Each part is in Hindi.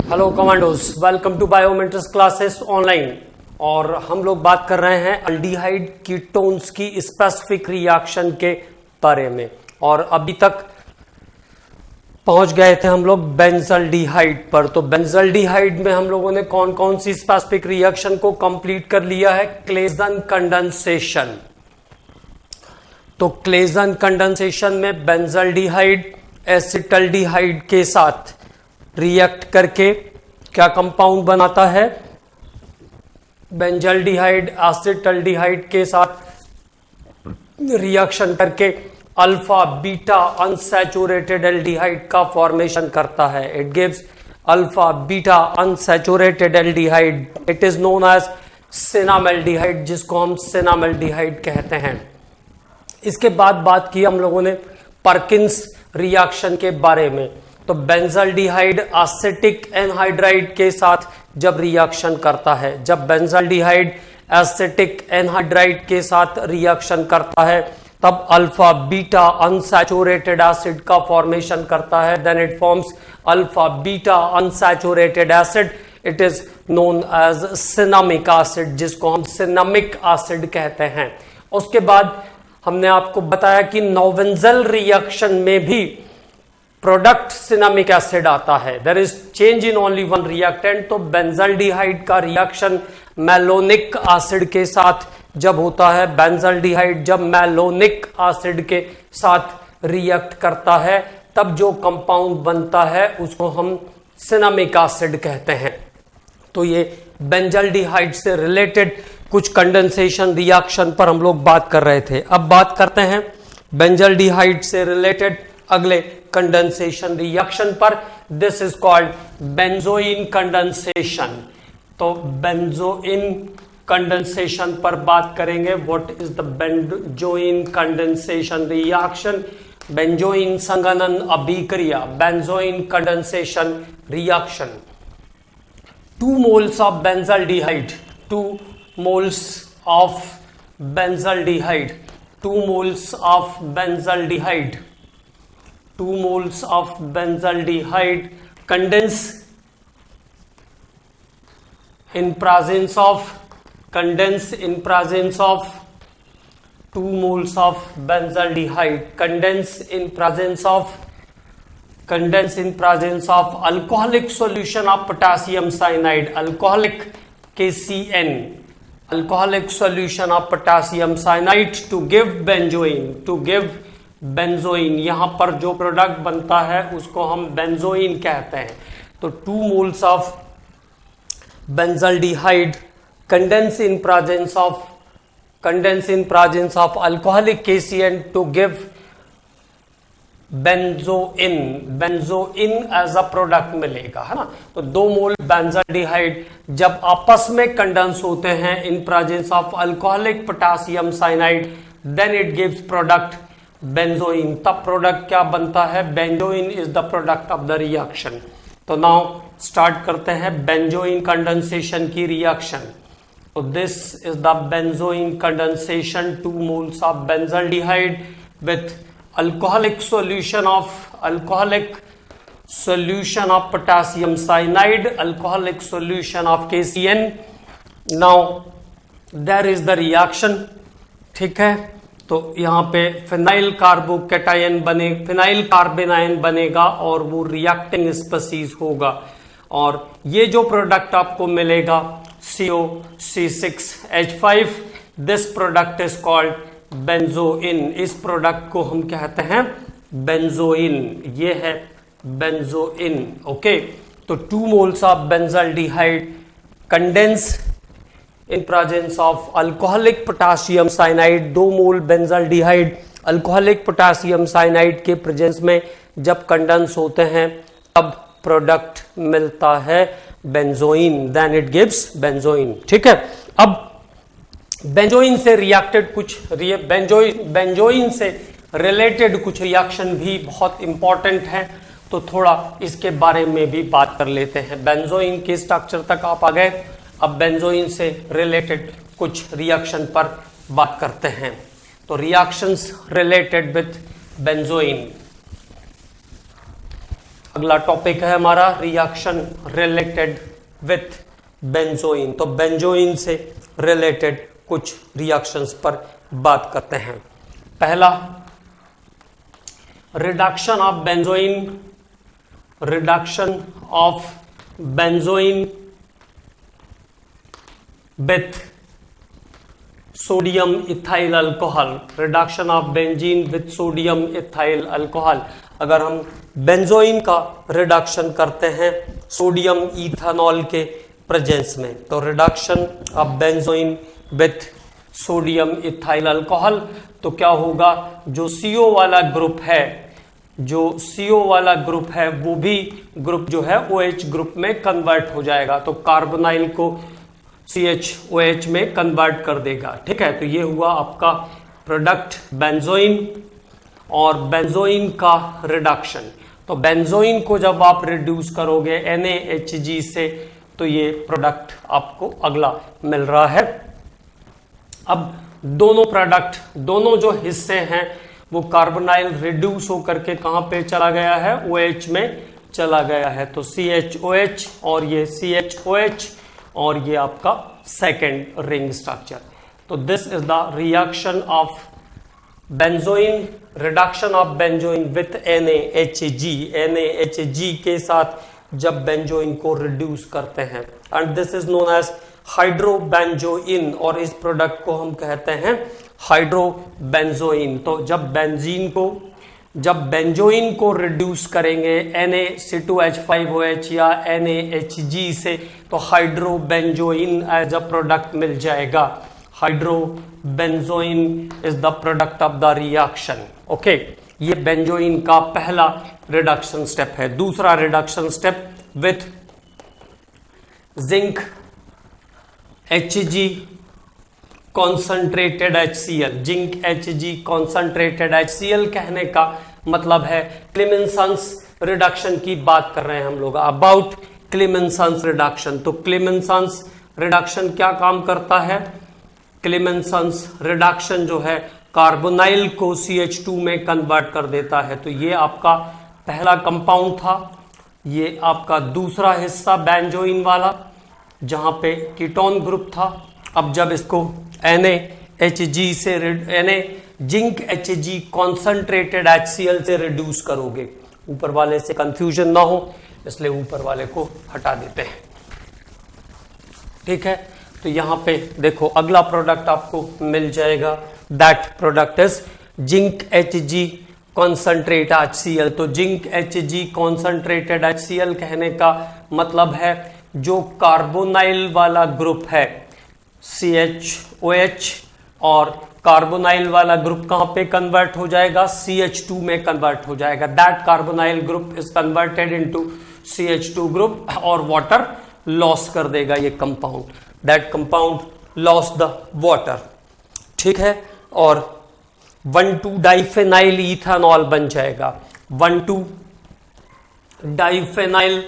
Hello commandos, welcome to biometrics classes online. और हम लोग बात कर रहे हैं अल्डिहाइड कीटोन्स की स्पेसिफिक रिएक्शन के बारे में। और अभी तक पहुंच गए थे हम लोग बेंजल्डिहाइड पर। तो बेंजल्डिहाइड में हम लोगों ने कौन कौन सी स्पेसिफिक रिएक्शन को कंप्लीट कर लिया है? Claisen condensation. तो क्लेजन कंडेंसेशन में बेंजल्डिहाइड एसिटल्डिहाइड के साथ रिएक्ट करके क्या कंपाउंड बनाता है? बेंजल्डिहाइड एसिटल्डिहाइड के साथ रिएक्शन करके अल्फा बीटा अनसैचुरेटेड एल्डिहाइड का फॉर्मेशन करता है। It gives alpha beta unsaturated aldehyde. It is known as cinnamaldehyde, जिसको हम सिनामेल्डिहाइड कहते हैं। इसके बाद बात की हम लोगों ने परकिंस रिएक्शन के बारे में। तो बेंजल्डिहाइड एसिटिक एनहाइड्राइड के साथ जब रिएक्शन करता है, जब बेंजल्डिहाइड एसिटिक एनहाइड्राइड के साथ रिएक्शन करता है, तब अल्फा बीटा अनसैचुरेटेड एसिड का फॉर्मेशन करता है। Then it forms alpha beta unsaturated acid. It is known as cinnamic acid, जिसको हम सिनामिक एसिड कहते हैं। उसके बाद हमने आपको बताया कि नोवेंजल रिएक्शन में भी प्रोडक्ट सिनामिक एसिड आता है। There is change in only one reactant. तो बेंजल्डिहाइड का रिएक्शन मैलोनिक एसिड के साथ जब होता है, बेंजल्डिहाइड जब मैलोनिक एसिड के साथ रिएक्ट करता है, तब जो कंपाउंड बनता है उसको हम सिनामिक एसिड कहते हैं। तो ये बेंजल्डिहाइड से रिलेटेड कुछ कंडेंसेशन रिएक्शन पर हम लोग बात कर रहे थे। अब बात करते हैं बेंजल्डिहाइड से रिलेटेड अगले कंडेंसेशन रिएक्शन पर। This is called benzoin condensation. तो बेंजोइन कंडेंसेशन पर बात करेंगे। What is the benzoin condensation reaction? Benzoin संघनन अभिक्रिया, benzoin condensation reaction. 2 moles of benzaldehyde, 2 moles of benzaldehyde, 2 moles of benzaldehyde, 2 moles of benzaldehyde condense in presence of 2 moles of benzaldehyde condense in presence of alcoholic solution of potassium cyanide, alcoholic KCN, alcoholic solution of potassium cyanide to give benzoin। यहां पर जो प्रोडक्ट बनता है उसको हम बेंजोइन कहते हैं। तो 2 moles of benzaldehyde condense in presence of alcoholic KCN to give benzoin as a product मिलेगा, है ना। तो 2 मोल बेंजल्डिहाइड जब आपस में कंडेंस होते हैं in presence of alcoholic potassium cyanide, then it gives product benzoin. तब प्रोडक्ट क्या बनता है? Benzoin is the product of the reaction. तो नाउ स्टार्ट करते हैं बेंजोइन कंडेंसेशन की रिएक्शन। तो this is the benzoin condensation. 2 moles of benzaldehyde with alcoholic solution of potassium cyanide, alcoholic solution of KCN. Now there is the reaction, ठीक है। तो यहां पे फिनाइल कार्बोकेटायन फिनाइल कार्बेनायन बनेगा और वो रिएक्टिंग स्पीसीज होगा। और ये जो प्रोडक्ट आपको मिलेगा COC6H5, this product is called benzoin. इस प्रोडक्ट को हम कहते हैं बेंजोइन। ये है बेंजोइन, ओके। तो 2 moles of benzaldehyde condense in presence of alcoholic potassium cyanide। 2 mole benzaldehyde alcoholic potassium cyanide के प्रेजेंस में जब कंडेंस होते हैं, तब प्रोडक्ट मिलता है benzoin. Then it gives benzoin, ठीक है। अब बेंजोइन से रिएक्टेड कुछ बेंजोइन से रिलेटेड कुछ रिएक्शन भी बहुत इंपॉर्टेंट है। तो थोड़ा इसके बारे में भी बात कर लेते हैं। बेंजोइन के स्ट्रक्चर तक आप आ गए, अब बेंजोइन से रिलेटेड कुछ रिएक्शन पर बात करते हैं। तो रिएक्शंस रिलेटेड विथ बेंजोइन। अगला टॉपिक है हमारा रिएक्शन रिलेटेड विथ बेंजोइन। तो बेंजोइन से रिलेटेड कुछ रिएक्शंस पर बात करते हैं। पहला, reduction of benzoin, reduction of benzoin with sodium ethyl alcohol, reduction of benzene with sodium ethyl alcohol. अगर हम बेंजोइन का रिडक्शन करते हैं सोडियम इथेनॉल के प्रेजेंस में, तो reduction of benzoin with sodium ethyl alcohol, तो क्या होगा, जो CO वाला ग्रुप है, जो CO वाला ग्रुप है वो भी ग्रुप जो है OH ग्रुप में कन्वर्ट हो जाएगा, तो कार्बोनाइल को CHOH में कन्वर्ट कर देगा। ठीक है, तो ये हुआ आपका प्रोडक्ट बेंजोइन और बेंजोइन का रिडक्शन। तो बेंजोइन को जब आप रिड्यूस करोगे NaHG से, तो ये प्रोडक्ट आपको अगला मिल रहा है। अब दोनों प्रोडक्ट, दोनों जो हिस्से हैं वो कार्बोनाइल रिड्यूस होकर के कहां पे चला गया है, OH में चला गया है। तो CHOH और ये CHOH और ये आपका सेकेंड रिंग स्ट्रक्चर। तो this is the reaction of benzoin, reduction of benzoin with NaHG, NaHG के साथ जब बेंजोइन को रिड्यूस करते हैं, and this is known as hydrobenzoin, और इस प्रोडक्ट को हम कहते हैं हाइड्रोबेंजोइन। तो जब बेंजोइन को रिड्यूस करेंगे Na(C2H5OH) या NaHG से, तो हाइड्रोबेंजोइन एज अ प्रोडक्ट मिल जाएगा। Hydrobenzoin is the product of the reaction. Okay, ये बेंजोइन का पहला रिडक्शन स्टेप है। दूसरा reduction step with zinc Hg concentrated HCl। Zinc Hg concentrated HCl कहने का मतलब है क्लेमेंसन्स रिडक्शन की बात कर रहे हैं हम लोग, अबाउट क्लेमेंसन्स रिडक्शन। तो क्लेमेंसन्स रिडक्शन क्या काम करता है, क्लेमेंसन्स रिडक्शन जो है कार्बोनाइल को CH2 में कन्वर्ट कर देता है। तो ये आपका पहला कंपाउंड था, ये आपका दूसरा हिस्सा बेंजोइन वाला जहां पे कीटोन ग्रुप था। अब जब इसको NaHG से जिंक Hg कॉन्संट्रेटेड HCl से रिड्यूस करोगे, ऊपर वाले से कंफ्यूजन ना हो इसलिए ऊपर वाले को हटा देते हैं। ठीक है, तो यहां पे देखो अगला प्रोडक्ट आपको मिल जाएगा, that product is zinc Hg concentrate HCl। तो जिंक Hg कॉन्संट्रेटेड HCl कहने का मतलब है जो कार्बोनाइल वाला ग्रुप है CHOH, और कार्बोनाइल वाला ग्रुप कहां पे कन्वर्ट हो जाएगा, CH2 में कन्वर्ट हो जाएगा। That carbonyl group is converted into CH2 group और वाटर लॉस कर देगा ये compound, that compound loss the water. ठीक है, और 1,2-डाइफेनाइल इथेनॉल बन जाएगा। One two diphenyl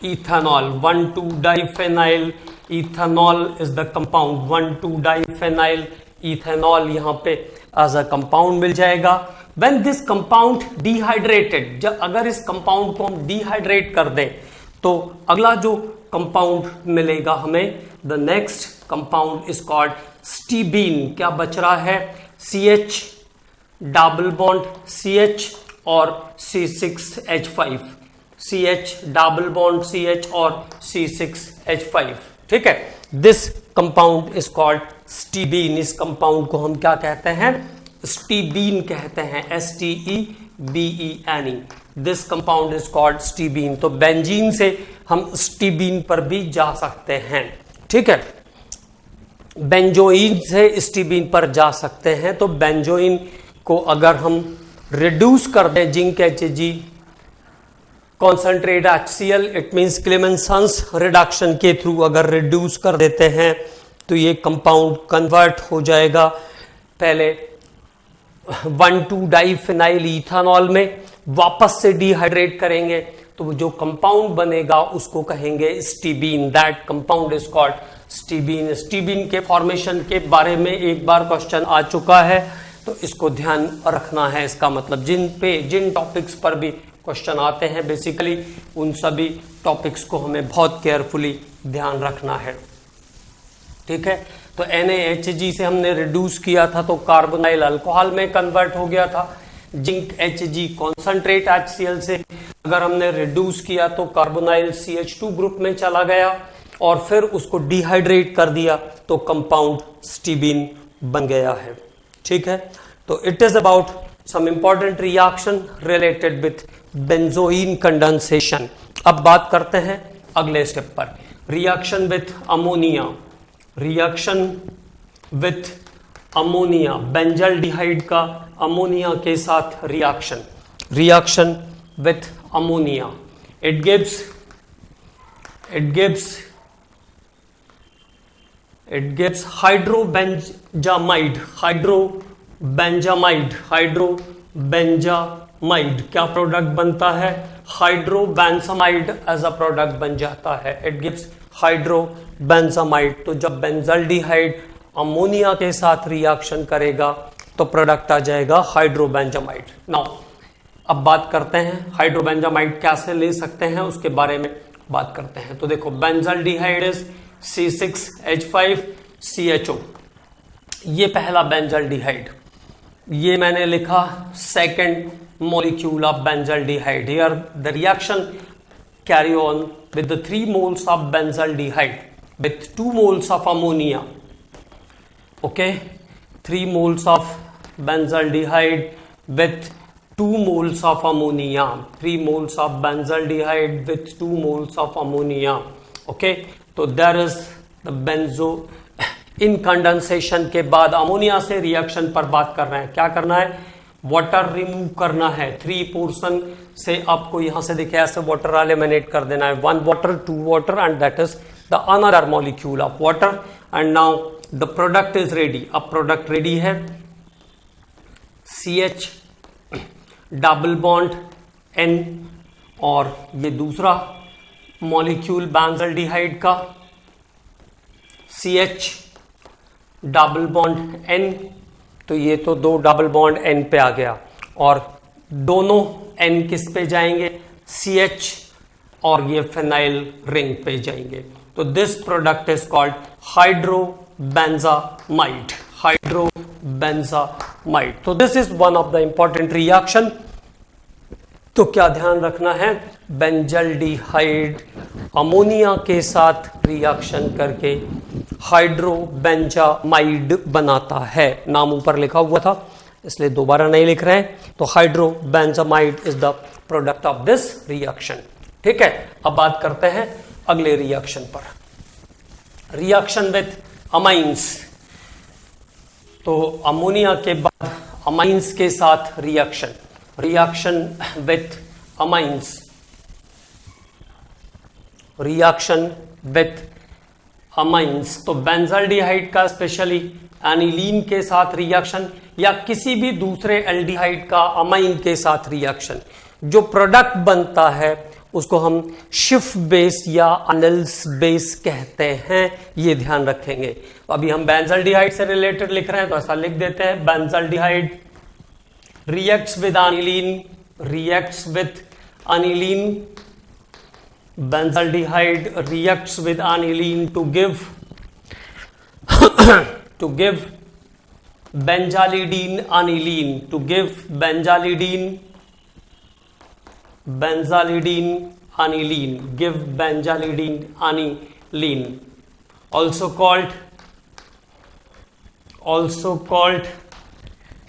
ethanol, one two diphenyl ethanol is the compound. One two diphenyl ethanol यहां पे एज अ कंपाउंड मिल जाएगा। व्हेन दिस कंपाउंड डिहाइड्रेटेड, जब अगर इस कंपाउंड को हम डिहाइड्रेट कर दें तो अगला जो कंपाउंड मिलेगा हमें, the next compound is called stilbene. क्या बच रहा है, CH डबल बॉन्ड CH और C6H5, CH double bond CH और C6H5। ठीक है, दिस कंपाउंड इज कॉल्ड स्टीबीन। इस कंपाउंड को हम क्या कहते हैं, स्टीबीन कहते हैं, STEBENE। This compound is called stilbene. तो बेंजीन से हम स्टीबीन पर भी जा सकते हैं। ठीक है, बेंजोइन से स्टीबीन पर जा सकते हैं। तो बेंजोइन को अगर हम रिड्यूस कर दें zinc Hg concentrate HCl, it means Clemmensen's reduction के थ्रू अगर रिड्यूस कर देते हैं तो ये कंपाउंड कन्वर्ट हो जाएगा पहले 1,2-डाइफेनाइल इथेनॉल में, वापस से डिहाइड्रेट करेंगे तो जो कंपाउंड बनेगा उसको कहेंगे stilbene. That compound is called stilbene. Stilbene के फॉर्मेशन के बारे में एक बार क्वेश्चन आ चुका है, तो इसको ध्यान रखना है। इसका मतलब जिन टॉपिक्स पर भी क्वेश्चन आते हैं बेसिकली, उन सभी टॉपिक्स को हमें बहुत केयरफुली ध्यान रखना है। ठीक है, तो NaHG से हमने रिड्यूस किया था तो कार्बोनाइल अल्कोहल में कन्वर्ट हो गया था। जिंक Hg कॉन्सेंट्रेट HCl से अगर हमने रिड्यूस किया तो कार्बोनाइल CH2 ग्रुप में चला गया और फिर उसको डिहाइड्रेट कर दिया तो कंपाउंड स्टीबीन बन गया है। ठीक है, तो it is about some important reaction related with benzoin condensation. अब बात करते हैं अगले स्टेप पर, reaction with ammonia. Reaction with ammonia, benzaldehyde का अमोनिया के साथ reaction, reaction with ammonia, it gives hydrobenzamide, क्या प्रोडक्ट बनता है? हाइड्रोबेंजामाइड एज अ प्रोडक्ट बन जाता है। It gives hydrobenzamide. तो जब बेंजल्डिहाइड अमोनिया के साथ रिएक्शन करेगा तो प्रोडक्ट आ जाएगा हाइड्रोबेंजामाइड। नाउ अब बात करते हैं हाइड्रोबेंजामाइड कैसे ले सकते हैं, उसके बारे में बात करते हैं। तो देखो, बेंजल्डिहाइड इज C6H5CHO, ये पहला बेंजल्डिहाइड, ये मैंने लिखा second molecule of benzaldehyde. Here the reaction carry on with the 3 moles of benzaldehyde with 2 moles of ammonia. Okay, 3 moles of benzaldehyde with 2 moles of ammonia, 3 moles of benzaldehyde with 2 moles of ammonia. Okay, तो there is the benzo in condensation के बाद अमोनिया से रिएक्शन पर बात कर रहे हैं। क्या करना है? वाटर रिमूव करना है 3 पोर्शन से। आपको यहां से दिखे ऐसे वाटर एलिमिनेट कर देना है, 1 water 2 water and that is the another molecule of water. And now the product is ready. अब प्रोडक्ट रेडी है, CH डबल बॉन्ड N और ये दूसरा मॉलिक्यूल बेंजल्डिहाइड का CH डबल बॉन्ड N, तो ये तो 2 डबल बॉन्ड N पे आ गया और दोनों N किस पे जाएंगे? CH और ये फिनाइल रिंग पे जाएंगे। तो दिस प्रोडक्ट इज कॉल्ड हाइड्रोबेंजामाइड, हाइड्रोबेंजामाइड। तो this is one of the important reaction. तो क्या ध्यान रखना है? बेंजल्डिहाइड अमोनिया के साथ रिएक्शन करके हाइड्रोबेंजामाइड बनाता है। नाम ऊपर लिखा हुआ था इसलिए दोबारा नहीं लिख रहे हैं। तो hydrobenzamide is the product of this reaction. ठीक है, अब बात करते हैं अगले रिएक्शन पर, रिएक्शन विथ अमाइंस। तो अमोनिया के बाद अमाइंस के साथ reaction, reaction with amines, reaction with amines. तो बेंजल्डिहाइड का स्पेशली एनिलीन के साथ रिएक्शन या किसी भी दूसरे एल्डिहाइड का अमाइन के साथ रिएक्शन, जो प्रोडक्ट बनता है उसको हम शिफ बेस या अनिल्स बेस कहते हैं, ये ध्यान रखेंगे। तो अभी हम बेंजल्डिहाइड से रिलेटेड लिख रहे हैं तो ऐसा लिख देते हैं, benzaldehyde reacts with aniline, reacts with aniline, benzaldehyde reacts with aniline to give to give benzalidine aniline, to give benzalidine aniline, give benzalidine aniline, also called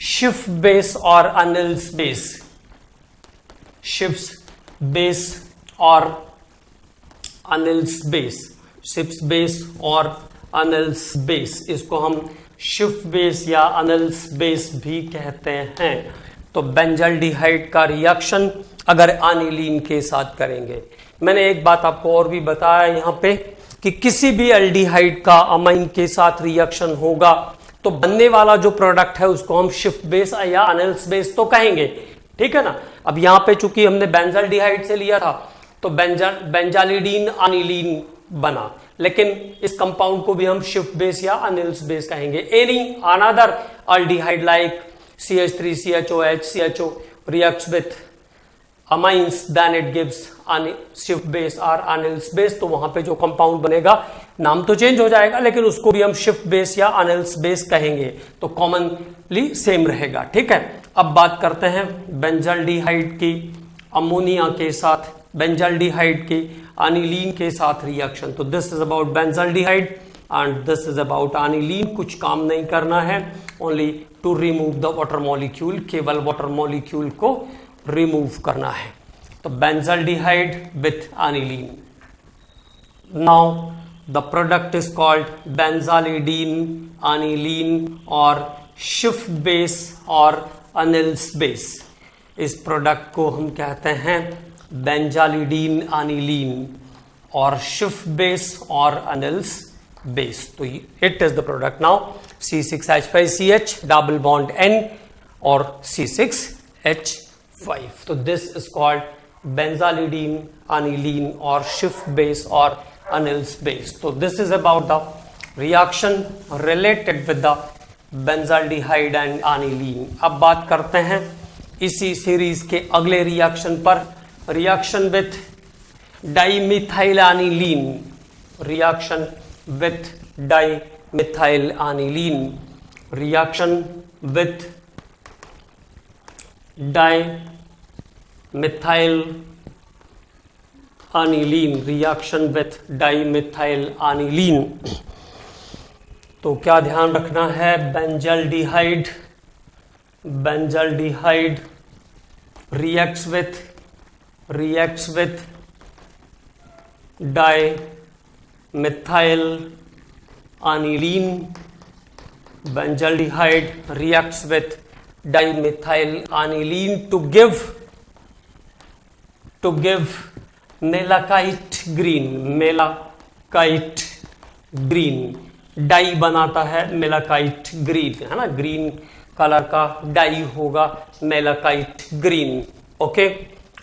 Schiff base or Anil's base, Schiff's base or Anil's base, Schiff's base और Anil's base, इसको हम Schiff base या Anil's base भी कहते हैं। तो बेंजल्डिहाइड का रिएक्शन अगर एनिलीन के साथ करेंगे, मैंने एक बात आपको और भी बताया यहाँ पे कि किसी भी एल्डिहाइड का अमाइन के साथ रिएक्शन होगा तो बनने वाला जो प्रोडक्ट है उसको हम शिफ्ट बेस या अनिल्स बेस तो कहेंगे। ठीक है ना। अब यहां पे चूंकि हमने बेंजल्डिहाइड से लिया था तो बेंजालिडीन अनिलीन बना, लेकिन इस कंपाउंड को भी हम शिफ्ट बेस या अनिल्स बेस कहेंगे। Any another aldehyde like CH3CHOH CHO reacts with amines then it gives शिफ्ट बेस और अनिल्स बेस। तो वहां पे जो कंपाउंड बनेगा, नाम तो चेंज हो जाएगा लेकिन उसको भी हम शिफ्ट बेस या अनिल्स बेस कहेंगे, तो कॉमनली सेम रहेगा। ठीक है, अब बात करते हैं बेंजल्डिहाइड की अमोनिया के साथ, बेंजल्डिहाइड की अनिलीन के साथ रिएक्शन। तो this is about benzaldehyde and this is about aniline. कुछ काम नहीं करना है, only to remove the water molecule, केवल वाटर मॉलिक्यूल को रिमूव करना है। तो benzaldehyde with aniline. Now the product is called benzalidine, aniline और शिफ्ट बेस और अनिल्स बेस। इस प्रोडक्ट को हम कहते हैं बेंजालिडीन अनिलीन और शिफ्ट बेस और अनिल्स बेस। तो it is the product. Now C6H5CH double bond N और C6H5। तो this is called benzalidine aniline और शिफ्ट बेस और अनिल्स बेस। तो this is about the reaction related with the benzaldehyde and aniline. अब बात करते हैं इसी सीरीज के अगले रिएक्शन पर, reaction with dimethyl aniline, reaction with dimethyl aniline, reaction with dimethyl aniline, reaction with dimethyl aniline. तो क्या ध्यान रखना है, benzaldehyde, benzaldehyde reacts with dimethyl aniline, benzaldehyde reacts with dimethyl aniline to give malachite green, malachite green dye बनाता है मेलाकाइट ग्रीन, है ना, ग्रीन कलर का डाई होगा मेलाकाइट ग्रीन। ओके,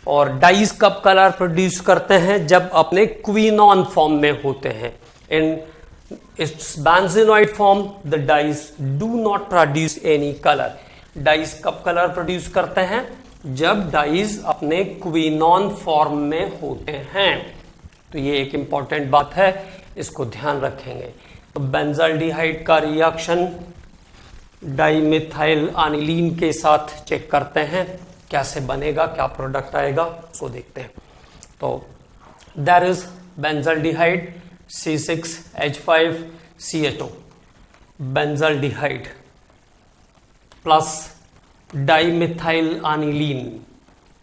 और डाइज कब कलर प्रोड्यूस करते हैं, जब अपने क्विनॉन फॉर्म में होते हैं। In its benzenoid form the dyes do not produce any colour. Dyes कब कलर प्रोड्यूस करते हैं, जब डाइज अपने क्विनॉन फॉर्म में होते हैं। तो ये एक इंपॉर्टेंट बात है, इसको ध्यान रखेंगे। तो बेंजाल्डिहाइड का रिएक्शन डाइमिथाइल अनिलीन के साथ चेक करते हैं कैसे बनेगा, क्या प्रोडक्ट आएगा, उसको देखते हैं। तो there is benzaldehyde C6H5CHO, benzaldehyde plus dimethyl aniline,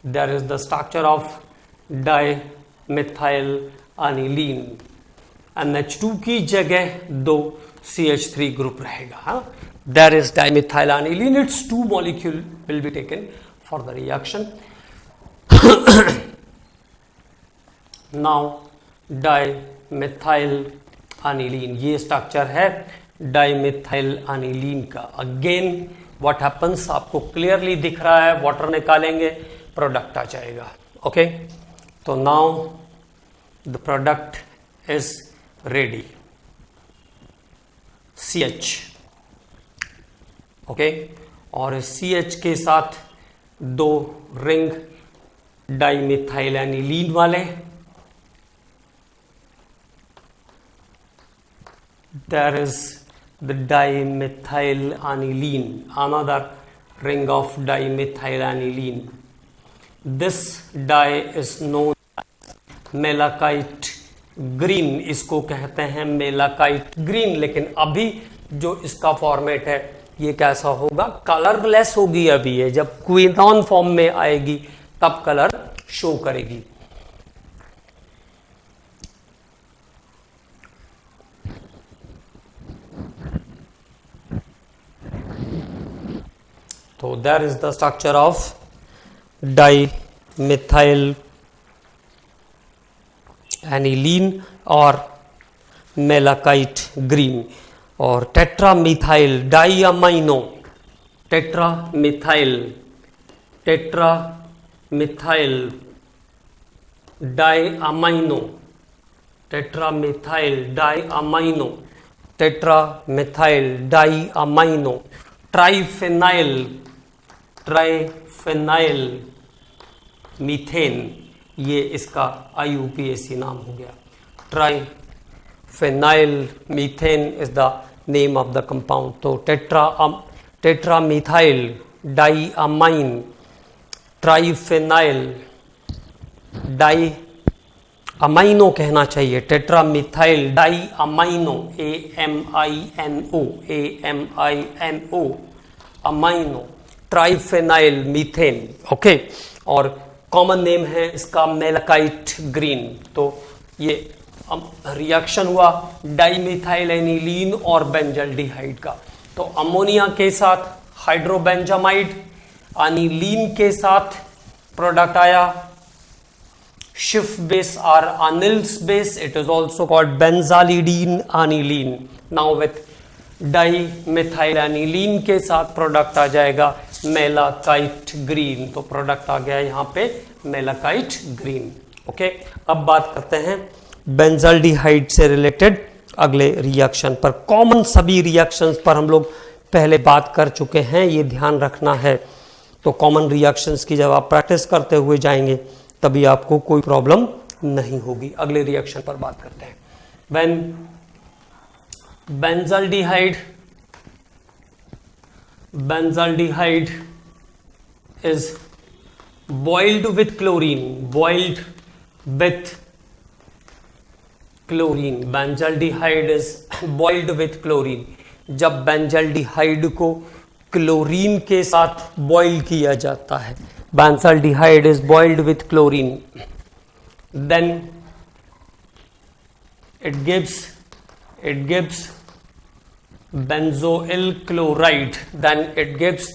there is the structure of dimethyl aniline. NH2 की जगह 2 CH3 ग्रुप रहेगा। हाँ, there is dimethyl aniline, its 2 molecule will be taken for the reaction. Now dimethyl aniline, ये स्ट्रक्चर है डाइमिथाइल अनिलीन का। अगेन व्हाट हैपन्स, आपको क्लियरली दिख रहा है, वाटर निकालेंगे प्रोडक्ट आ जाएगा। ओके, तो now the product is ready, CH। Okay, और CH के साथ 2 रिंग डाइमिथाइल एनिलीन वाले, there is the dimethyl aniline, another ring of dimethyl aniline. This dye is known as malachite green, इसको कहते हैं मेलाकाइट ग्रीन। लेकिन अभी जो इसका फॉर्मेट है ये कैसा होगा, कलरलेस होगी। अभी ये जब क्विनॉन फॉर्म में आएगी तब कलर शो करेगी। तो there is the structure of dimethyl aniline और मेलाकाइट ग्रीन। और टेट्रामिथाइल डाइअमाइनो, टेट्रामिथाइल डाइअमाइनो, टेट्रामिथाइल डाइअमाइनो, टेट्रामिथाइल डाइअमाइनो, ट्राइफेनाइल मीथेन, ये इसका IUPAC नाम हो गया। Triphenyl methane is the name of the compound. तो tetramethyl diamine, triphenyl di amino कहना चाहिए, tetramethyl diamino, AMINO, amino, triphenyl methane. Okay, और कॉमन नेम है इसका मेलाकाइट ग्रीन। तो ये रिएक्शन हुआ डाइमिथाइल एनिलीन और बेंजल्डिहाइड का। तो अमोनिया के साथ हाइड्रोबेंजामाइड, अनिलीन के साथ प्रोडक्ट आया Schiff base or Anil's base, it is also called benzalidene aniline. Now with dimethylanilene के साथ प्रोडक्ट आ जाएगा मेलाकाइट ग्रीन। तो प्रोडक्ट आ गया यहाँ पे मेलाकाइट ग्रीन। ओके, अब बात करते हैं बेंजल्डिहाइड से रिलेटेड अगले रिएक्शन पर। कॉमन सभी रिएक्शंस पर हम लोग पहले बात कर चुके हैं, ये ध्यान रखना है। तो कॉमन रिएक्शंस की जब आप प्रैक्टिस करते हुए जाएंगे तभी आपको कोई प्रॉब्लम नहीं होगी। अगले रिएक्शन पर बात करते हैं। When benzaldehyde is boiled with chlorine, benzaldehyde is boiled with chlorine. जब बेंजल्डिहाइड को क्लोरीन के साथ बॉइल किया जाता है, benzaldehyde is boiled with chlorine, then it gives benzoyl chloride, then it gives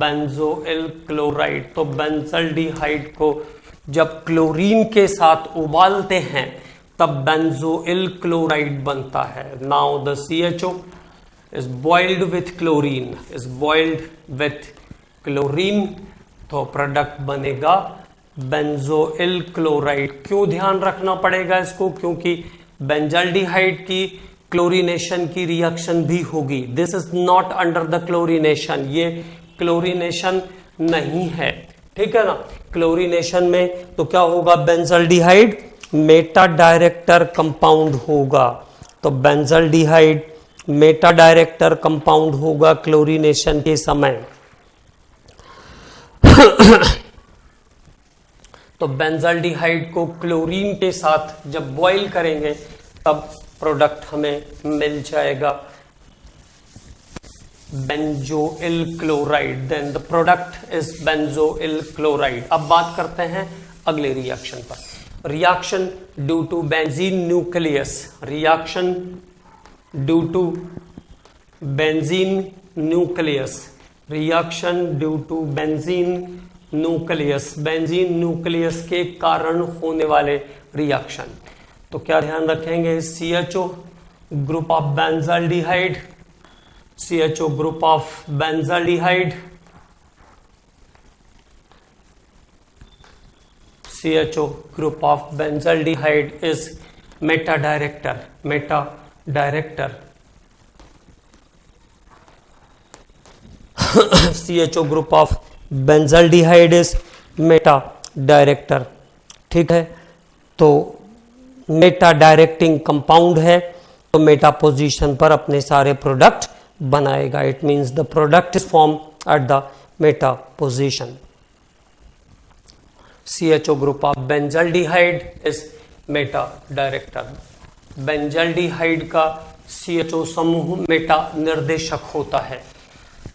benzoyl chloride। तो बेंजल्डिहाइड को जब क्लोरीन के साथ उबालते हैं तब बेंजोइल क्लोराइड बनता है। Now the CHO is boiled with chlorine, तो प्रोडक्ट बनेगा बेंजोइल क्लोराइड। क्यों ध्यान रखना पड़ेगा इसको? क्योंकि बेंजल्डिहाइड की क्लोरीनेशन की रिएक्शन भी होगी। This is not under the chlorination, ये क्लोरीनेशन नहीं है, ठीक है ना। क्लोरीनेशन में तो क्या होगा, बेंजल्डिहाइड मेटा डायरेक्टर कंपाउंड होगा। तो बेंजल्डिहाइड मेटा डायरेक्टर कंपाउंड होगा क्लोरीनेशन के समय। तो बेंजल्डिहाइड को क्लोरीन के साथ जब बॉईल करेंगे तब प्रोडक्ट हमें मिल जाएगा benzoyl chloride. Then the product is benzoyl chloride. अब बात करते हैं अगले रिएक्शन पर। Reaction due to benzene nucleus, reaction due to benzene nucleus, reaction due to benzene nucleus के कारण होने वाले रिएक्शन। तो क्या ध्यान रखेंगे, CHO group of benzaldehyde, CHO group of benzaldehyde, CHO group of benzaldehyde is meta director, CHO group of benzaldehyde is meta director, ठीक है। तो मेटा डायरेक्टिंग कंपाउंड है तो मेटा पोजीशन पर अपने सारे प्रोडक्ट बनाएगा। It means the product is form at the Meta position. CHO group of benzaldehyde is Meta director. Benzaldehyde का CHO समूह मेटा निर्देशक होता है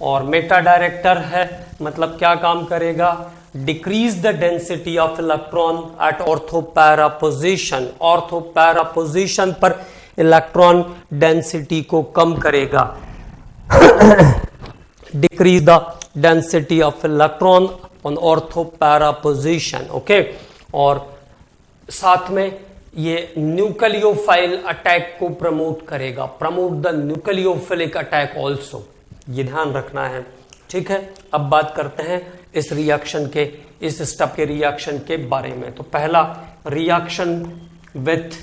और मेटा डायरेक्टर है, मतलब क्या काम करेगा, decrease the density of electron at ortho para position. Ortho para position पर इलेक्ट्रॉन डेंसिटी को कम करेगा। Decrease the density of electron on ortho para position, okay. और साथ में ये न्यूक्लियोफाइल अटैक को प्रमोट करेगा, promote the nucleophilic attack also, ये ध्यान रखना है, ठीक है। अब बात करते हैं इस रिएक्शन के, इस स्टेप के रिएक्शन के बारे में। तो पहला reaction with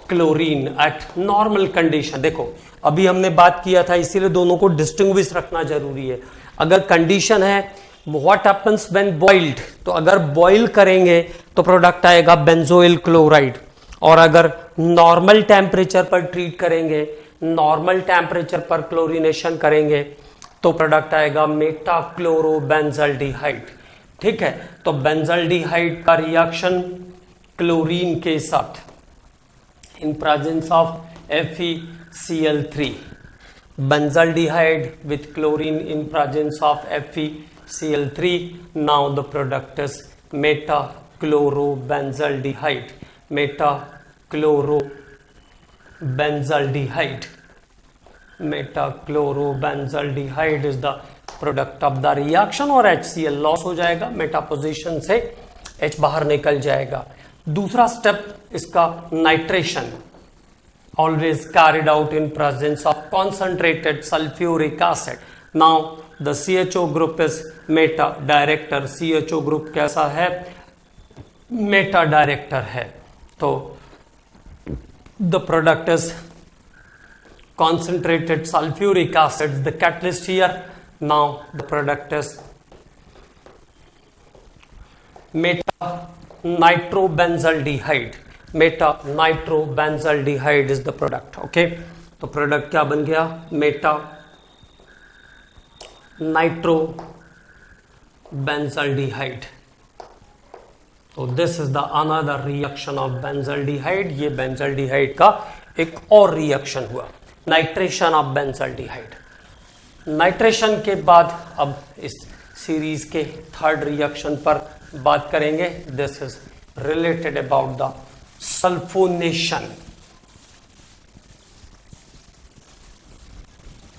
chlorine eight normal condition. देखो अभी हमने बात किया था, इसीलिए दोनों को डिस्टिंग्विश रखना जरूरी है। अगर कंडीशन है व्हाट हैपेंस व्हेन बॉइल्ड, तो अगर बॉइल करेंगे तो प्रोडक्ट आएगा बेंजोइल क्लोराइड, और अगर नॉर्मल टेम्परेचर पर ट्रीट करेंगे, नॉर्मल टेम्परेचर पर क्लोरीनेशन करेंगे तो प्रोडक्ट आएगा मेटाक्लोरोबेंजल्डिहाइड। ठीक है, तो बेंजल्डिहाइड का रिएक्शन क्लोरीन के साथ इन presence of FeCl3, benzaldehyde with chlorine in presence of FeCl3, now the product is metachlorobenzaldehyde. Metachlorobenzaldehyde is the product of the reaction, और HCl लॉस हो जाएगा, मेटा पोजीशन से H बाहर निकल जाएगा। दूसरा स्टेप इसका nitration, always carried out in presence of concentrated sulfuric acid. Now the CHO group is meta director. CHO group कैसा है? मेटा डायरेक्टर है। तो the product is concentrated sulfuric acid, the catalyst here. Now the product is meta nitrobenzaldehyde. Meta nitrobenzaldehyde is the product. Okay, तो प्रोडक्ट क्या बन गया? Meta nitrobenzaldehyde. तो this is the another reaction of benzaldehyde. ये बेंजल्डिहाइड का एक और रिएक्शन हुआ, नाइट्रेशन ऑफ बेंजल्डिहाइड। नाइट्रेशन के बाद अब इस सीरीज के थर्ड रिएक्शन पर बात करेंगे। This is related about the sulphonation.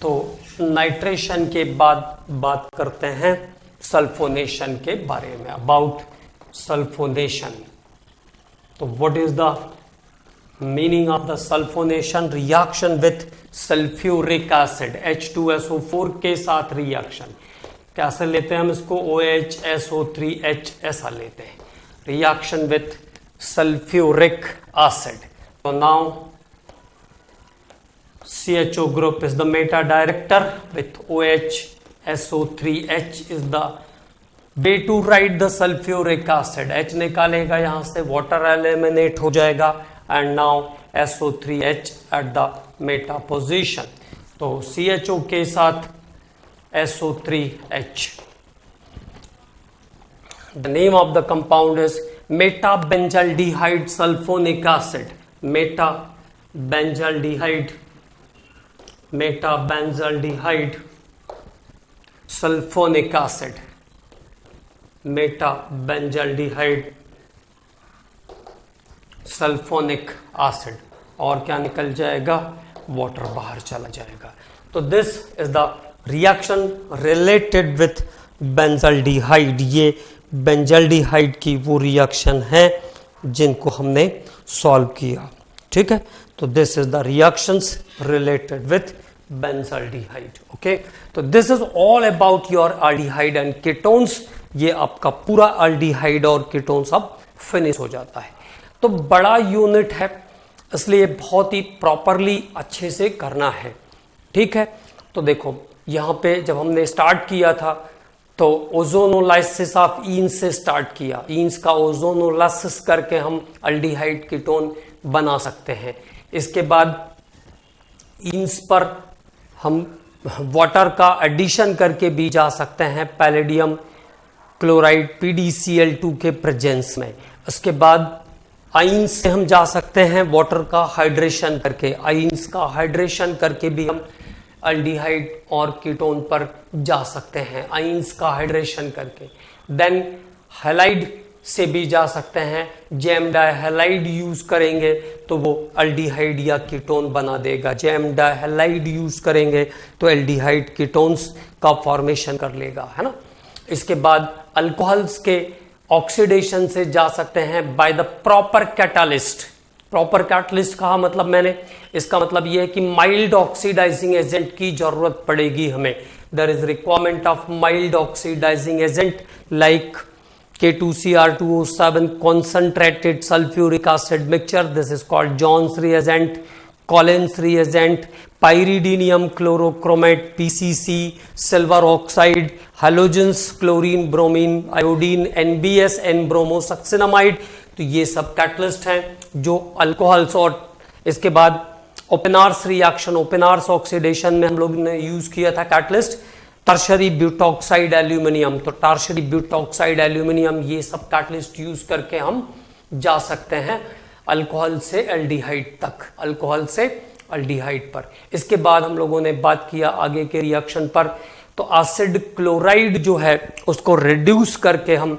तो नाइट्रेशन के बाद बात करते हैं सल्फोनेशन के बारे में, अबाउट सल्फोनेशन। तो what is the meaning of the sulphonation? Reaction with sulphuric acid, H2SO4 के साथ रिएक्शन। कैसे लेते हैं हम इसको? OHSO3H ऐसा लेते हैं, reaction with sulfuric acid. So now CHO group is the meta director with OHSO3H is the way to write the sulfuric acid. H निकालेगा यहां से, water eliminate हो जाएगा, and now SO3H at the meta position. तो CHO के साथ SO3H. The name of the compound is metabenzaldehyde sulphonic acid. Metabenzaldehyde sulphonic acid, metabenzaldehyde sulphonic acid, और क्या निकल जाएगा? वाटर बाहर चला जाएगा। तो this is the reaction related with benzaldehyde. ये बेंजल्डिहाइड की वो रिएक्शन है जिनको हमने सॉल्व किया। ठीक है, तो this is the reactions related with benzaldehyde. Okay, तो this is all about your aldehyde and ketones. ये आपका पूरा एल्डिहाइड और कीटोन्स अब फिनिश हो जाता है। तो बड़ा यूनिट है, इसलिए बहुत ही प्रॉपरली अच्छे से करना है। ठीक है, तो देखो यहाँ पे जब हमने स्टार्ट किया था तो ओजोनोलाइसिस ऑफ ईन्स से स्टार्ट किया। ईन्स का ओजोनोलाइसिस करके हम एल्डिहाइड कीटोन बना सकते हैं। इसके बाद ईन्स पर हम वाटर का एडिशन करके भी जा सकते हैं, पैलेडियम क्लोराइड PdCl2 के प्रेजेंस में। इसके बाद आइंस से हम जा सकते हैं वाटर का हाइड्रेशन करके, आइंस का हाइड्रेशन करके भी हम एल्डिहाइड और कीटोन पर जा सकते हैं, आइंस का हाइड्रेशन करके। देन हैलाइड से भी जा सकते हैं, जैम डाइहैलाइड यूज करेंगे तो वो एल्डिहाइड या कीटोन बना देगा। जैम डाइहैलाइड यूज करेंगे तो एल्डिहाइड कीटोन्स का फॉर्मेशन कर लेगा, है ना। इसके बाद अल्कोहल्स के ऑक्सीडेशन से जा सकते हैं by the proper catalyst. Proper catalyst कहा मतलब मैंने, इसका मतलब यह है कि माइल्ड ऑक्सीडाइजिंग एजेंट की जरूरत पड़ेगी हमें। There is requirement of mild oxidizing agent like K2Cr2O7 concentrated sulfuric acid mixture. This is called Jones reagent. Collins reagent, pyridinium chlorochromate, PCC, silver oxide, halogens, chlorine, bromine, iodine, NBS, N bromosuccinimide. तो ये सब कैटलिस्ट हैं जो अल्कोहल्स। और इसके बाद ओपेनार्स रिएक्शन, ओपेनार्स ऑक्सीडेशन में हम लोग ने यूज किया था कैटलिस्ट टर्शरी ब्यूटॉक्साइड एल्यूमिनियम। तो टर्शरी ब्यूटॉक्साइड एल्यूमिनियम, ये सब कैटलिस्ट यूज करके हम जा सकते हैं अल्कोहल से एल्डिहाइड तक, अल्कोहल से एल्डिहाइड पर। इसके बाद हम लोगों ने बात किया आगे के रिएक्शन पर। तो एसिड क्लोराइड जो है उसको रिड्यूस करके हम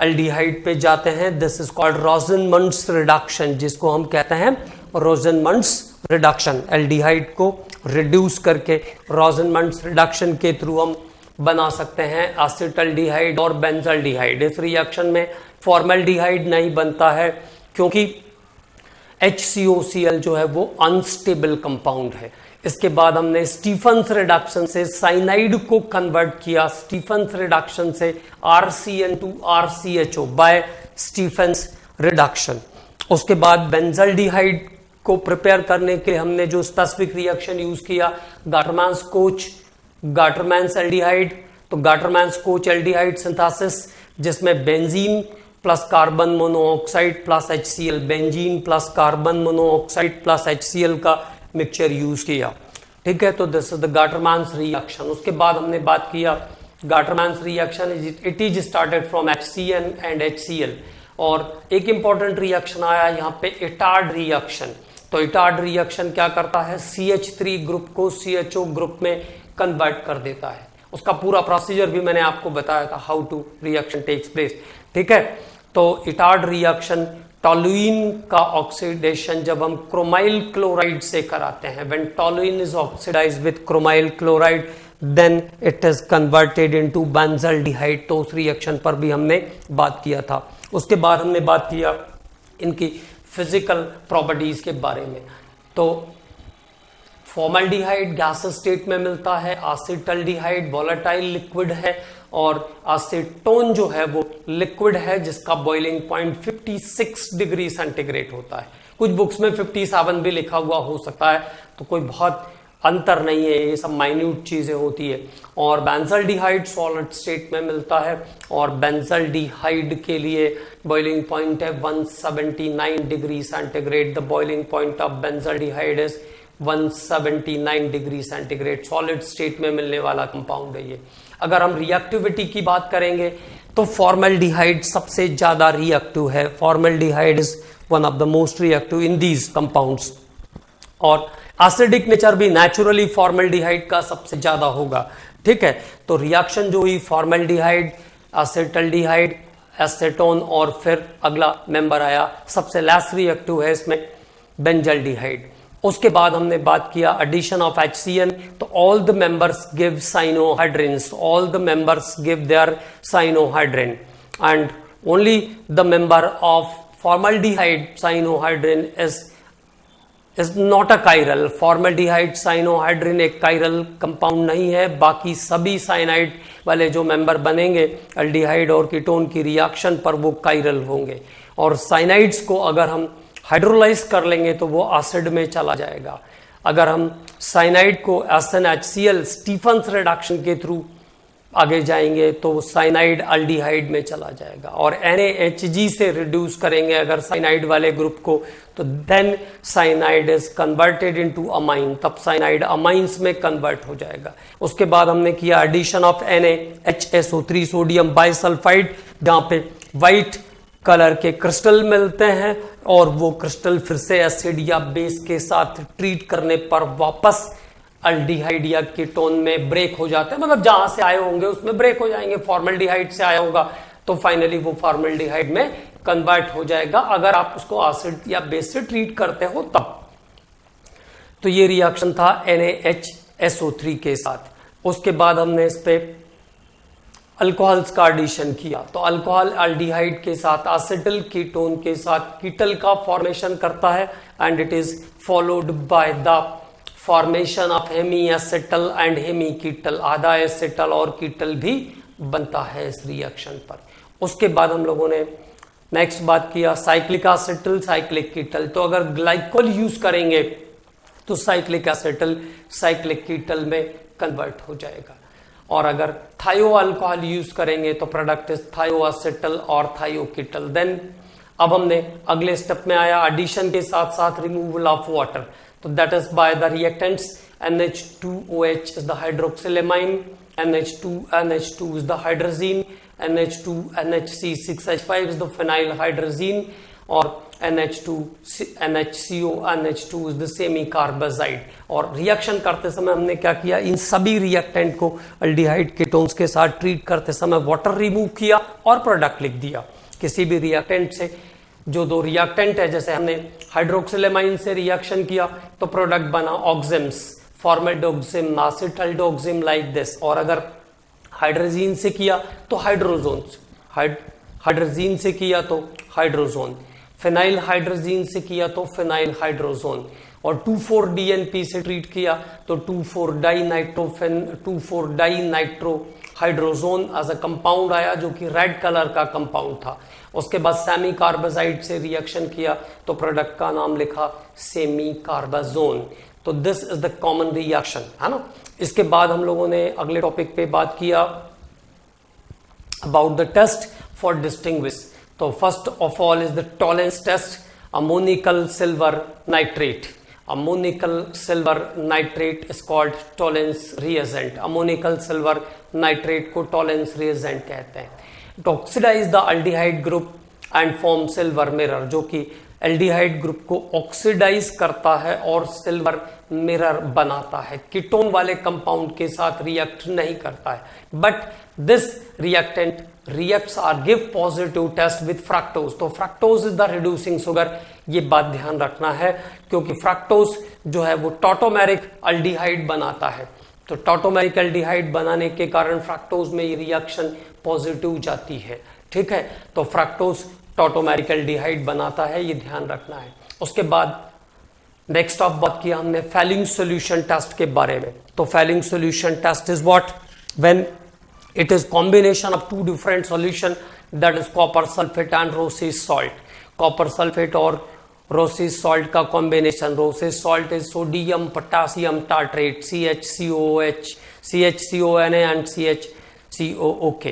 एल्डिहाइड पे जाते हैं। दिस इज कॉल्ड रोजेनमंड्स रिडक्शन, जिसको हम कहते हैं रोजेनमंड्स रिडक्शन। एल्डिहाइड को रिड्यूस करके रोजेनमंड्स रिडक्शन के थ्रू हम बना सकते हैं एसिटल्डिहाइड और बेंजल्डिहाइड। इस रिएक्शन में फॉर्मल्डिहाइड नहीं बनता है क्योंकि HCOCl जो है वो अनस्टेबल कंपाउंड है। इसके बाद हमने स्टीफन्स रिडक्शन से साइनाइड को कन्वर्ट किया, स्टीफन्स रिडक्शन से RCN2RCHO बाय स्टीफन्स रिडक्शन। उसके बाद बेंजल्डिहाइड को प्रिपेयर करने के लिए हमने जो स्पेसिफिक रिएक्शन यूज किया, गाटरमैन्स कोच गाटरमैन्स एल्डिहाइड। तो गाटरमैन्स कोच एल्डिहाइड सिंथेसिस, जिसमें benzene plus carbon monoxide plus HCl, benzene plus carbon monoxide plus HCl का मिक्सचर यूज किया। ठीक है, तो this is the Gattermann's reaction. उसके बाद हमने बात किया Gattermann's reaction, it is started from HCN and HCl। और एक इंपॉर्टेंट रिएक्शन आया यहाँ पे, इटार्ड रिएक्शन। तो इटार्ड रिएक्शन क्या करता है, CH3 ग्रुप को CHO ग्रुप में कन्वर्ट कर देता है। उसका पूरा प्रोसीजर भी मैंने आपको बताया था, how to reaction takes place. ठीक है, तो इटार्ड रिएक्शन, टोलुइन का ऑक्सीडेशन जब हम क्रोमाइल क्लोराइड से कराते हैं, when toluene is oxidized with chromyl chloride then it is converted into benzaldehyde. तो उस रिएक्शन पर भी हमने बात किया था। उसके बाद हमने बात किया इनकी फिजिकल प्रॉपर्टीज के बारे में। तो फॉर्मल्डिहाइड गैस स्टेट में मिलता है, एसिटल्डिहाइड वोलेटाइल लिक्विड है, और एसीटोन जो है वो लिक्विड है जिसका बॉइलिंग पॉइंट 56 डिग्री सेंटीग्रेड होता है। कुछ बुक्स में 57 भी लिखा हुआ हो सकता है, तो कोई बहुत अंतर नहीं है, ये सब माइन्यूट चीजें होती है। और बेंजल्डिहाइड सॉलिड स्टेट में मिलता है, और बेंजल्डिहाइड के लिए बॉइलिंग पॉइंट है 179 degree centigrade. The boiling point of benzaldehyde is 179 degree centigrade. Solid state में मिलने वाला कंपाउंड है ये। अगर हम रिएक्टिविटी की बात करेंगे तो फॉर्मल्डिहाइड सबसे ज्यादा रिएक्टिव है। Formaldehyde is one of the most reactive in these compounds. और एसिडिक नेचर भी नेचुरली फॉर्मल्डिहाइड का सबसे ज्यादा होगा। ठीक है, तो रिएक्शन जो हुई फॉर्मल्डिहाइड, एसिटल्डिहाइड, एसीटोन, और फिर अगला मेंबर आया सबसे लेस रिएक्टिव है इसमें बेंजल्डिहाइड। उसके बाद हमने बात किया एडिशन ऑफ HCN। तो all the members give cyanohydrins, all the members give their cyanohydrin, and only the member of formaldehyde cyanohydrin is not a chiral. Formaldehyde cyanohydrin एक काइरल कंपाउंड नहीं है। बाकी सभी साइनाइड वाले जो मेंबर बनेंगे एल्डिहाइड और कीटोन की रिएक्शन पर वो काइरल होंगे। और साइनाइड्स को अगर हम हाइड्रोलाइज कर लेंगे तो वो एसिड में चला जाएगा। अगर हम साइनाइड को SnHCl स्टीफन्स रिडक्शन के थ्रू आगे जाएंगे तो साइनाइड एल्डिहाइड में चला जाएगा। और NaHG से रिड्यूस करेंगे अगर साइनाइड वाले ग्रुप को, तो then cyanide is converted into amine, तब साइनाइड अमाइंस में कन्वर्ट हो जाएगा। उसके बाद हमने किया addition of NaHSO3 sodium bisulphide, जहां पे व्हाइट कलर के क्रिस्टल मिलते हैं, और वो क्रिस्टल फिर से एसिड या बेस के साथ ट्रीट करने पर वापस एल्डिहाइड या कीटोन में ब्रेक हो जाते हैं। मतलब जहां से आए होंगे उसमें ब्रेक हो जाएंगे। फॉर्मल्डिहाइड से आया होगा तो फाइनली वो फॉर्मल्डिहाइड में कन्वर्ट हो जाएगा, अगर आप उसको एसिड या बेस से ट्रीट करते हो तब। तो ये रिएक्शन था NaHSO3 के साथ। उसके बाद हमने इस पे अल्कोहल्स का एडिशन किया। तो अल्कोहल एल्डिहाइड के साथ एसिटल कीटोन के साथ कीटल का फॉर्मेशन करता है, and it is followed by the formation of hemi acetal and hemi ketal. आधा एसिटल और कीटल भी बनता है इस रिएक्शन पर। उसके बाद हम लोगों ने नेक्स्ट बात किया साइक्लिक एसिटल, साइक्लिक कीटल। तो अगर ग्लाइकोल यूज करेंगे तो साइक्लिक एसिटल साइक्लिक कीटल में कन्वर्ट हो जाएगा। और अगर थायो अल्कोहल यूज करेंगे तो प्रोडक्ट इज थायो एसिटल और थायो कीटल। देन अब हमने अगले स्टेप में आया एडिशन के साथ साथ रिमूवल ऑफ वाटर, तो that is by the reactants. NH2OH is the hydroxylamine, NH2 is the hydrazine, NH2NHC6H5 is the phenylhydrazine और NH2 is the semi-carbazide। और रिएक्शन करते समय हमने क्या किया, इन सभी रिएक्टेंट को अल्डिहाइड कीटोन्स के साथ ट्रीट करते समय वाटर रिमूव किया और प्रोडक्ट लिख दिया। किसी भी रिएक्टेंट से जो दो रिएक्टेंट है, जैसे हमने हाइड्रोक्सिलेमाइन से रिएक्शन किया तो प्रोडक्ट बना ऑक्सिम्स, फॉर्मेडोक्सिम, एसिटल्डोक्सिम लाइक दिस। और अगर हाइड्रोजीन से किया तो हाइड्रोजोन, हाइड्रोजीन से किया तो हाइड्रोजोन, फिनाइल हाइड्रोजीन से किया तो फिनाइल हाइड्रोजोन, और 2,4-DNP से ट्रीट किया तो 2,4-डाइनाइट्रो हाइड्रोजोन एज अ कंपाउंड आया जो कि रेड कलर का कंपाउंड था। उसके बाद सेमी कार्बाजाइड से रिएक्शन किया तो प्रोडक्ट का नाम लिखा सेमी कार्बाजोन। तो this is the common reaction, है ना। इसके बाद हम लोगों ने अगले टॉपिक पे बात किया about the test for distinguish. तो first of all is the Tollens test, ammoniacal silver nitrate. Ammoniacal silver nitrate is called Tollens reagent. Ammoniacal silver nitrate को टॉलेंस रिएजेंट कहते हैं। It oxidise the aldehyde group and form silver mirror, जो कि एल्डिहाइड ग्रुप को ऑक्सीडाइज करता है और सिल्वर मिरर बनाता है। कीटोन वाले कंपाउंड के साथ रिएक्ट नहीं करता है, but this reactant reacts are give positive test with fructose. तो fructose is the reducing sugar, ये बात ध्यान रखना है, क्योंकि फ्रक्टोज जो है वो टॉटोमेरिक अल्डिहाइड बनाता है। तो टॉटोमेरिक अल्डिहाइड बनाने के कारण फ्रक्टोज में ये रिएक्शन पॉजिटिव जाती है, ठीक है। तो फ्रक्टोज टॉटोमेरिक अल्डिहाइड बनाता है, ये ध्यान रखना है। उसके बाद नेक्स्ट ऑफ बात किया हमने फैलिंग सॉल्यूशन टेस्ट के बारे में। तो Fehling solution test is what, when it is combination of two different solution, that is copper sulfate and Rose's salt। copper sulfate और Rose's salt का combination, Rose's salt is sodium potassium tartrate CHCOOH, CHCONA and CHCOOK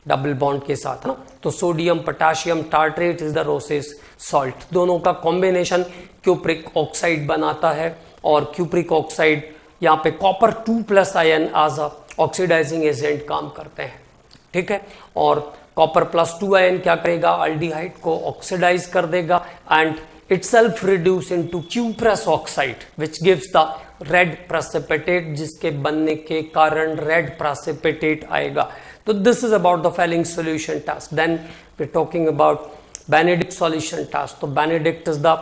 double bond के साथ ना। तो sodium potassium tartrate is the Rose's salt। दोनों का कॉम्बिनेशन क्यूप्रिक ऑक्साइड बनाता है, और क्यूप्रिक ऑक्साइड यहाँ पे copper 2+ ion as a oxidizing agent काम करते हैं, ठीक है। और कॉपर +2 आयन क्या करेगा, अल्डिहाइड को ऑक्सीडाइज कर देगा and itself reduce into cuprous oxide which gives the red precipitate, जिसके बनने के कारण रेड प्रेसिपिटेट आएगा। तो this is about the Fehling solution test. Then we are talking about Benedict solution test. तो Benedict is the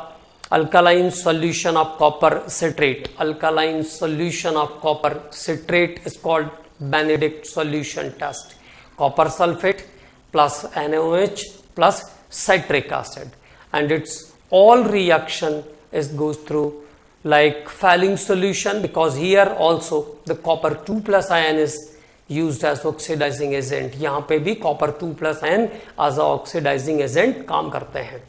alkaline solution of copper citrate। alkaline solution of copper citrate is called Benedict solution test। copper sulfate plus NaOH plus citric acid, and its all reaction is goes through like Fehling solution, because here also the copper 2+ ion is used as oxidizing agent। यहाँ पे भी copper 2+ ion as a oxidizing agent काम करते हैं,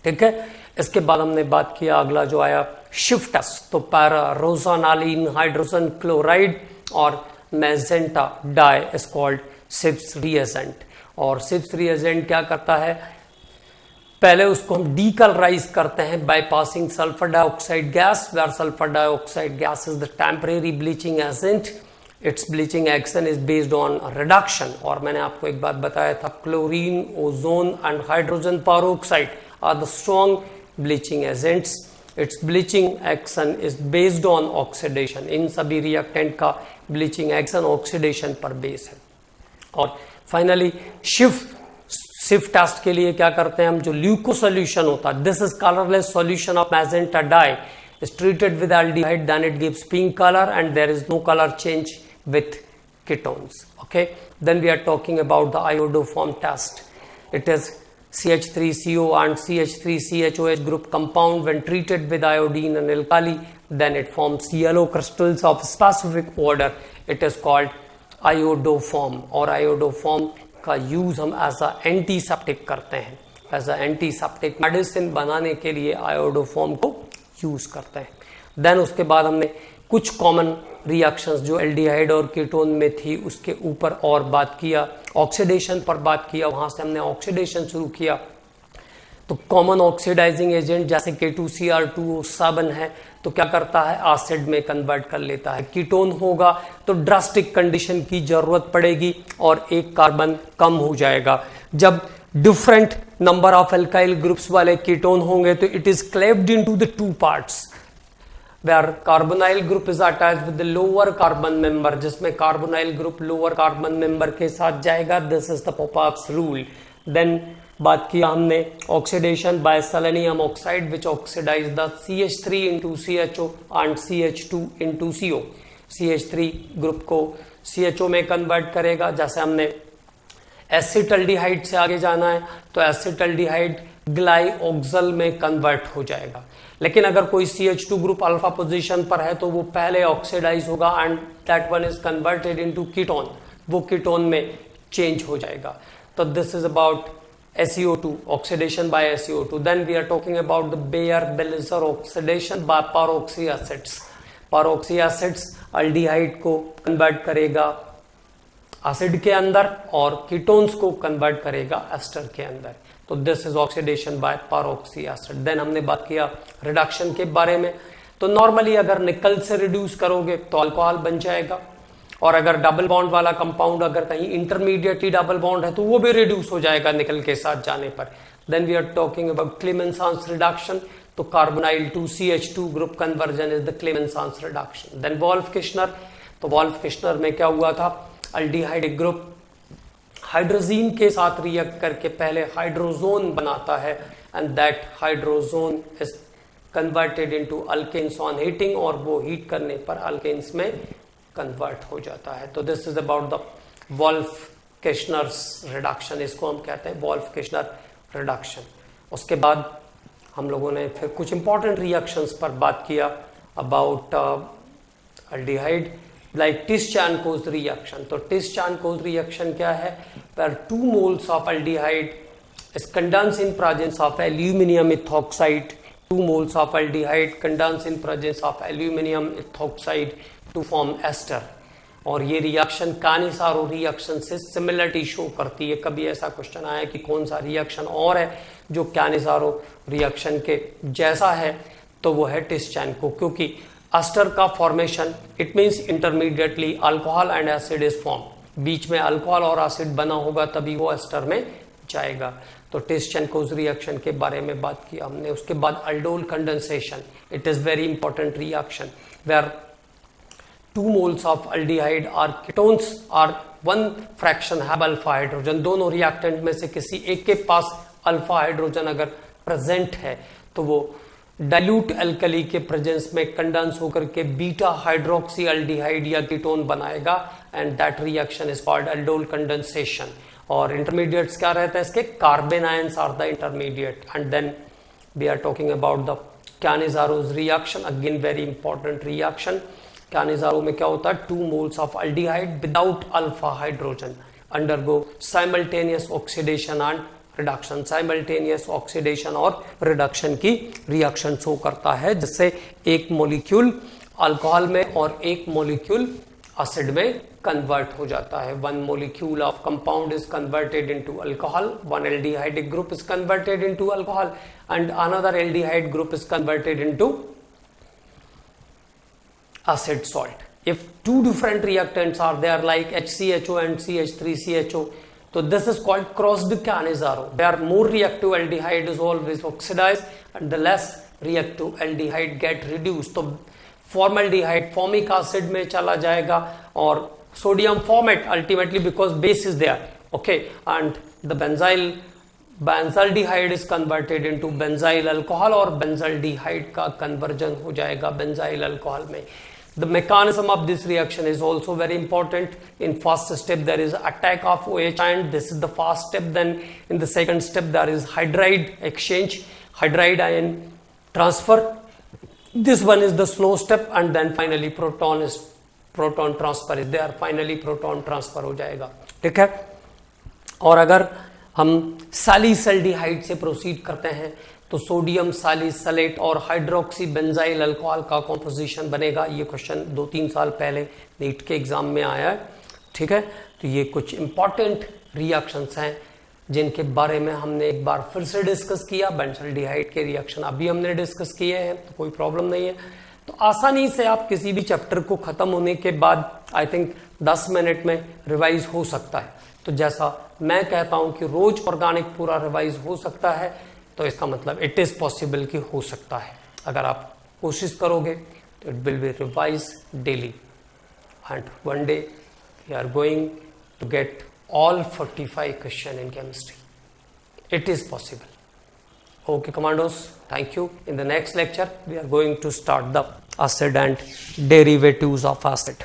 ठीक है। इसके बाद हमने बात किया अगला जो आया शिफ्ट टेस्ट। तो पैरा रोजानालिन हाइड्रोजन क्लोराइड और magenta dye is called Schiff's reagent. और सिप्स रिएजेंट क्या करता है, पहले उसको हम डीकलराइज करते हैं by passing sulphur dioxide gas, where sulphur dioxide gas is the temporary bleaching agent. Its bleaching action is based on reduction. और मैंने आपको एक बात बताया था, chlorine, ozone and hydrogen peroxide are the strong bleaching agents। its bleaching action is based on oxidation। इन सभी रिएक्टेंट का bleaching action ऑक्सीडेशन पर बेस है। और फाइनली शिफ्ट टेस्ट के लिए क्या करते हैं हम, जो ल्यूको सोल्यूशन होता है, this is colourless solution of magenta dye is treated with aldehyde, then it gives pink color and there is no color change with ketones, okay। Then we are talking about the iodoform test। it is CH3CO and CH3CHOH group compound when treated with iodine and alkali, then it forms yellow crystals of specific order। it is called iodoform। और iodoform का यूज हम एज अ एंटीसेप्टिक करते हैं, एज अ एंटीसेप्टिक मेडिसिन बनाने के लिए आयोडोफॉर्म को यूज करते हैं। देन उसके बाद हमने कुछ कॉमन रिएक्शंस जो एल्डिहाइड और कीटोन में थी उसके ऊपर और बात किया, ऑक्सीडेशन पर बात किया, वहां से हमने ऑक्सीडेशन शुरू किया। तो कॉमन ऑक्सीडाइजिंग एजेंट जैसे K2Cr2O7 है तो क्या करता है, एसिड में कन्वर्ट कर लेता है। कीटोन होगा तो ड्रास्टिक कंडीशन की जरूरत पड़ेगी और एक कार्बन कम हो जाएगा। जब different number of alkyl groups वाले कीटोन होंगे तो it is cleaved into the two parts where carbonyl group is attached with the lower carbon member, जिसमें carbonyl group lower carbon member के साथ जाएगा। This is the Popoff's rule. Then बात किया हमने oxidation by selenium oxide which oxidize the CH3 into CHO and CH2 into CO. CH3 group को CHO में कन्वर्ट करेगा। जैसे हमने एसिटल्डिहाइड से आगे जाना है तो एसिटल्डिहाइड ग्लाइऑक्सल में कन्वर्ट हो जाएगा। लेकिन अगर कोई CH2 ग्रुप अल्फा पोजीशन पर है तो वो पहले ऑक्सीडाइज होगा and that one is converted into ketone, वो कीटोन में चेंज हो जाएगा। तो this is about SeO2, oxidation by SeO2. Then we are talking about the Baeyer-Belitzer oxidation by peroxy acids. Peroxy acids aldehyde को कन्वर्ट करेगा एसिड के अंदर और कीटोन्स को कन्वर्ट करेगा एस्टर के अंदर। तो this is oxidation by peroxy acid. Then हमने बात किया रिडक्शन के बारे में। तो नॉर्मली अगर निकल से रिड्यूस करोगे तो अल्कोहल बन जाएगा, और अगर डबल बॉन्ड वाला कंपाउंड अगर कहीं इंटरमीडिएट ही डबल बॉन्ड है तो वो भी रिड्यूस हो जाएगा निकल के साथ जाने पर। Then we are talking about Clemmensen's reduction. तो carbonyl 2CH2 group conversion is the Clemmensen's reduction. Then Wolff Kishner. तो वोल्फ-किश्नर में क्या हुआ था, अल्डिहाइड ग्रुप हाइड्रोजीन के साथ रिएक्ट करके पहले हाइड्रोजोन बनाता है and that hydrazone is converted into alkanes on heating, और वो हीट करने पर अल्केन्स में कन्वर्ट हो जाता है। तो this is about the Wolff Kishner's reduction, इसको हम कहते हैं वोल्फ-किश्नर रिडक्शन। उसके बाद हम लोगों ने फिर कुछ इंपॉर्टेंट रिएक्शंस पर बात किया about aldehyde like Tisch-Chankov's reaction। तो Tisch-Chankov's reaction क्या है, where 2 moles of aldehyde is condensed in presence of aluminium ethoxide। 2 moles of aldehyde condense in presence of aluminium ethoxide to form ester। और ये रिएक्शन कानिसारो रिएक्शन से सिमिलरिटी शो करती है। कभी ऐसा क्वेश्चन आया कि कौन सा रिएक्शन और है जो कानिसारो रिएक्शन के जैसा है, तो वो है Tisch-Chankov, क्योंकि एस्टर का formation it means intermediately alcohol and acid is form, बीच में अल्कोहल और एसिड बना होगा तभी वो एस्टर में जाएगा। तो Tisch-Chankov's रिएक्शन के बारे में बात किया हमने। उसके बाद aldol condensation, it is very important reaction where 2 moles of aldehyde are ketones और 1 fraction have अल्फा हाइड्रोजन। दोनों रिएक्टेंट में से किसी एक के पास अल्फा हाइड्रोजन अगर प्रेजेंट है तो वो डाइल्यूट एल्कली के प्रेजेंस में कंडेंस होकर के बीटा हाइड्रोक्सी अल्डिहाइड या कीटोन बनाएगा and that reaction is called aldol condensation. और इंटरमीडिएट्स क्या रहता है इसके, carbanions are the intermediate. And then we are talking about the Cannizaro's reaction, again very important reaction. Cannizzaro में क्या होता है, 2 moles of aldehyde without alpha hydrogen undergo simultaneous oxidation and reduction. Simultaneous oxidation और रिडक्शन की रिएक्शन शो करता है, जिससे एक मॉलिक्यूल अल्कोहल में और एक मॉलिक्यूल एसिड में कन्वर्ट हो जाता है। 1 molecule of compound is converted into alcohol, 1 aldehyde group is converted into alcohol and another aldehyde group is converted into acid salt। If 2 different reactants are there like HCHO and CH3CHO, so this is called crossed Cannizzaro, where more reactive aldehyde is always oxidized and the less reactive aldehyde get reduced। तो formaldehyde formic acid में चला जाएगा और sodium formate ultimately because base is there, okay, and the benzaldehyde is converted into benzyl alcohol और benzaldehyde का conversion हो जाएगा benzyl alcohol में। The mechanism of this reaction is also very important। In first step there is attack of OH ion, this is the first step। Then in the second step there is hydride exchange, hydride ion transfer, this one is the slow step। And then finally proton transfer is there, finally proton transfer हो जाएगा, ठीक है। और अगर हम सैलिसल्डिहाइड से प्रोसीड करते हैं तो सोडियम सैलिसलेट और हाइड्रोक्सी बेंजाइल अल्कोहल का कॉम्पोजिशन बनेगा। ये क्वेश्चन 2-3 साल पहले नीट के एग्जाम में आया है, ठीक है। तो ये कुछ इंपॉर्टेंट रिएक्शंस हैं जिनके बारे में हमने एक बार फिर से डिस्कस किया। बेंजल्डिहाइड के रिएक्शन अभी हमने डिस्कस किए हैं, तो कोई प्रॉब्लम नहीं है। तो आसानी से आप किसी भी चैप्टर को खत्म होने के बाद आई थिंक 10 मिनट में रिवाइज हो सकता है। तो जैसा मैं कहता हूं कि रोज ऑर्गेनिक पूरा रिवाइज हो सकता है, तो इसका मतलब इट इज पॉसिबल कि हो सकता है। अगर आप कोशिश करोगे तो it will be revise daily and one day we are going to get all 45 question in chemistry. It is possible. Okay, commandos, thank you. In the next lecture, we are going to start the acid and derivatives of acid.